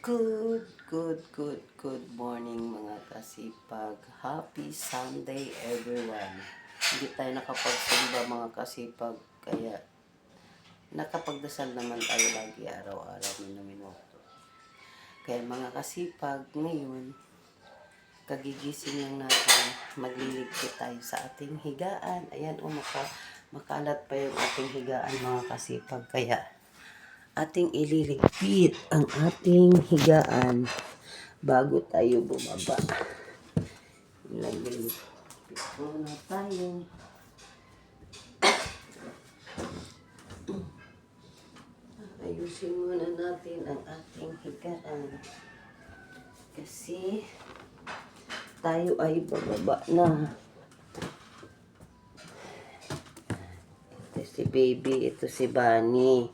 Good morning mga kasipag. Happy Sunday everyone. Hindi tayo nakapagsimba mga kasipag, kaya nakapagdasal naman tayo lagi araw-araw na minuto. Kaya mga kasipag, ngayon, kagigising lang natin, magliligpit tayo sa ating higaan. Ayan makalat pa yung ating higaan mga kasipag, kaya ating ililigpit ang ating higaan bago tayo bumaba. Nagliligpit muna tayo. Ayusin muna natin ang ating higaan kasi tayo ay bababa na. Ito si baby, ito si Bunny.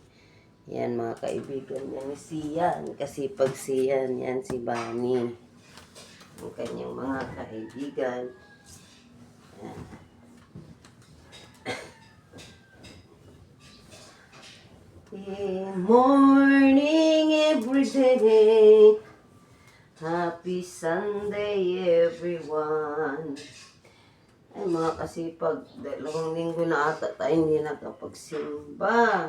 Yan mga kaibigan, yan si Sian, kasi pag Sian, yan si Bunny. Ang kanyang mga kaibigan. Yan. Morning every day. Happy Sunday everyone. Ay mga kasipag, 2 linggo na ata tayo hindi nakapagsimba.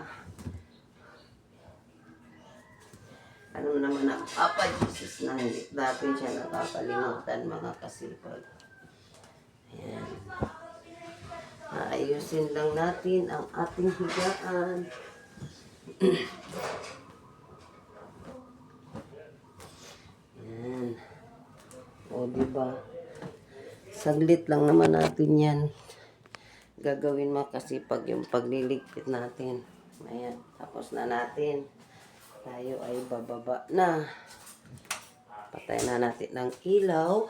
Ano naman ang Papa Jesus na hindi natin siya nakakalimutan mga kasipag. Ayan. Ayusin lang natin ang ating higaan. Ayan. O diba? Saglit lang naman natin yan. Gagawin mga kasipag yung pagliligpit natin. Ayan. Tapos na natin. Tayo ay bababa na. Patay na natin ng ilaw.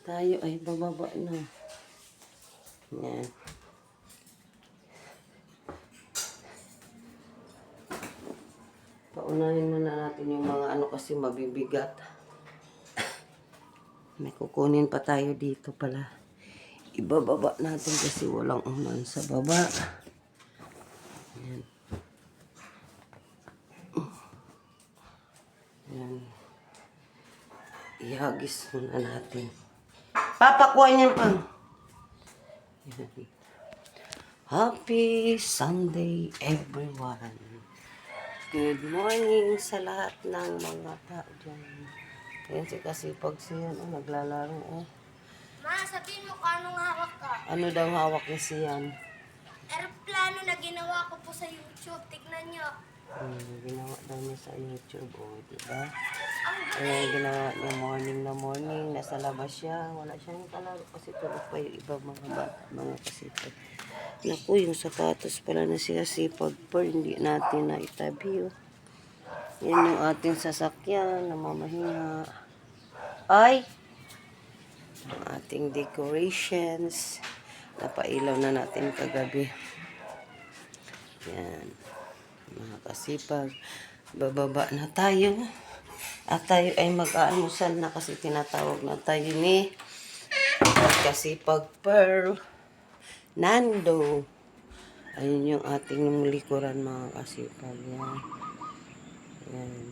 Tayo ay bababa na. Yan. Paunahin muna natin yung mga ano kasi mabibigat. May kukunin pa tayo dito pala. Ibababa natin kasi walang unan sa baba. Yan. Yan. Ihagis muna natin. Papakuha niyan pang. Yan. Happy Sunday everyone. Good morning sa lahat ng mga tao dyan. Yan si Kasipag Sian. Naglalaro oh. Ma, sabihin mo kung anong hawak ka. Ano daw hawak ni Sian? Aeroplano na ginawa ko po sa YouTube. Tignan nyo. Ginawa daw niya sa YouTube, oh, diba? Kaya ginawa niya morning. Nasa labas siya. Wala siyang kalaro kasi tulog pa yung ibang mga bata, mga kasipag. Naku, yung sapatos pala na siya sipag per, hindi natin na itabi, oh. Yan yung ating sasakyan, namamahinga. Ay! Ang ating decorations. Napailaw na natin kagabi. Yan. Mga kasipag, bababa na tayo. At tayo ay mag-aalmusal na kasi tinatawag na tayo ni Kasipag Per Nando. Ayun yung ating likuran mga kasipag. Yan. Yan.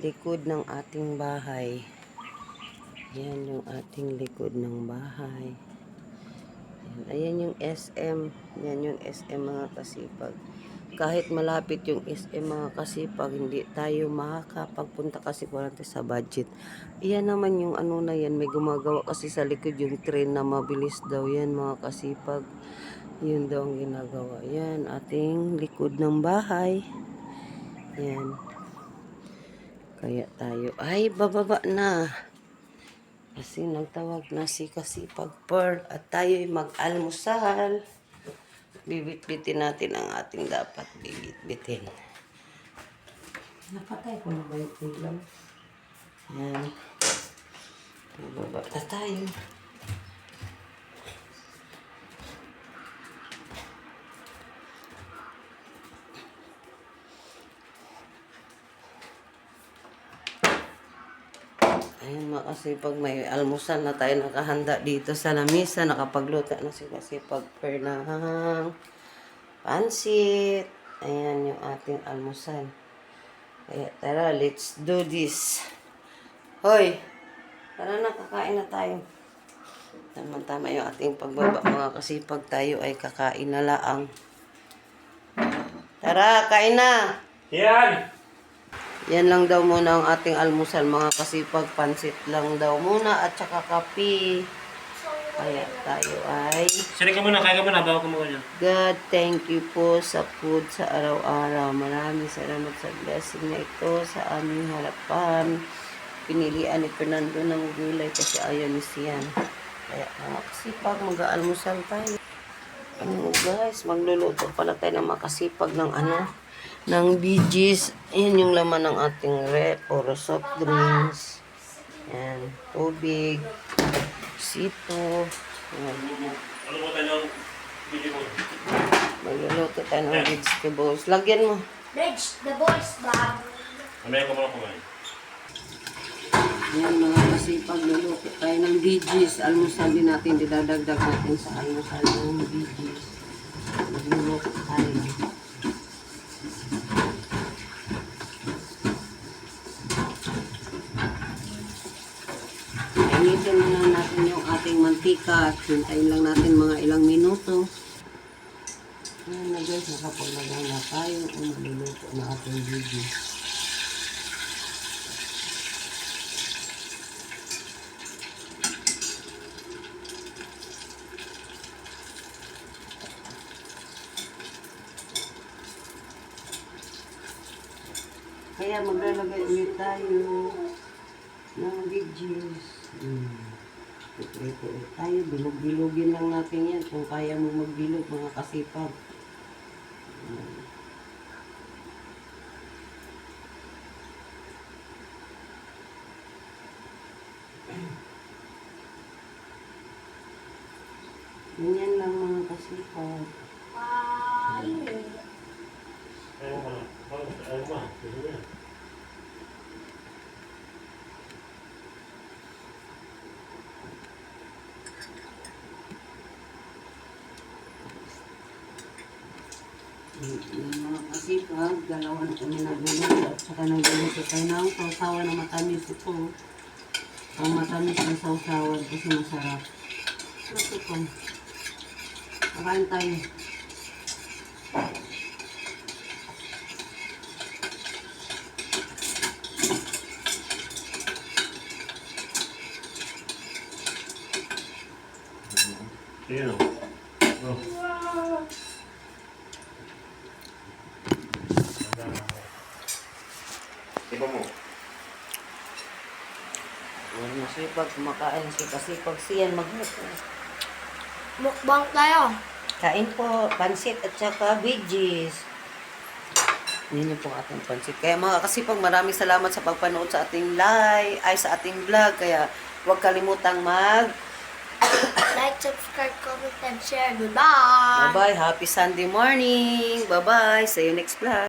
Likod ng ating bahay. Yan yung ating likod ng bahay. Ayan yung SM. Yan yung SM mga kasipag. Kahit malapit yung SM mga kasipag, hindi tayo makakapagpunta kasi wala tayo sa budget. Iyan naman yung ano na yan. May gumagawa kasi sa likod yung train na mabilis daw yan mga kasipag. Yun daw ang ginagawa. Yan ating likod ng bahay. Yan. Kaya tayo ay bababa na. Kasi nagtawag na si Kasipag Pearl at tayo ay mag-almusal. Bibit-bitin natin ang ating dapat bibit-bitin. Napatay ko na ba yung ilaw? Yan. Bababa na tayo. Ayan mga kasipag, may almusal na tayo nakahanda dito sa lamisa. Nakapagluto na si Kasipag Per ng pansit. Ayan yung ating almusal. Kaya tara, let's do this. Hoy, tara na, kakain na tayo. Tama-tama yung ating pagbaba mga kasipag, tayo ay kakain na laang. Tara, kain na! Yan! Yan lang daw muna ang ating almusal mga kasipag, pansit lang daw muna at saka kape. Kaya tayo ay Sali ka muna, kaya ka muna, bago ka muna. God, thank you po sa food sa araw-araw. Maraming salamat sa blessing na ito sa aming harapan. Pinilian ni Fernando ng gulay kasi ayaw ni Sian. Kaya mga kasipag, mag-aalmusal tayo. Guys, magluluto pala tayo ng makasipag ng ng BGs. Ayan yung laman ng ating rep or soft drinks. Ayan, tubig, sito. Ayan. Ano mo tayo ng video mo? Magluluto tayo ng vegetables. Lagyan mo. Vegetables ba? Mamaya ko muna kumain. Ayan mga kasipag, luluto tayo ng BGs. Almusal din natin, didadagdag natin sa almusal ng BGs. Magluluto tayo. Initin na lang natin yung ating mantika at hintayin lang natin mga ilang minuto. Ayan na guys, nakapaglagay na tayo o magluluto na ating BGs. Kaya maglalagay ulit tayo ng veggies. Ito ulit tayo. Bilog-bilogin lang natin yan. Kung kaya mo magbilog, mga kasipag. Ganyan lang mga kasipag. Ayaw mo na. Ayaw mo. Ayaw mo. Mga kasipag, dalawa na kami nagluluto at saka nagluluto tayo ng sausawan na matamis ito. Ang matamis ng sausawan kasi masarap. Ito po. Kakain tayo. Sige no. Oh. Iba mo. Huwag masipag, kumakain si kasipag siyan magluto. Mukbang tayo. Kain po, pansit at saka veggies. Yun yung po ating pansit. Kaya mga kasipag, maraming salamat sa pagpanood sa ating sa ating vlog. Kaya huwag kalimutang Like, subscribe, comment, and share. Goodbye! Bye-bye. Happy Sunday morning. Bye-bye. See you next vlog.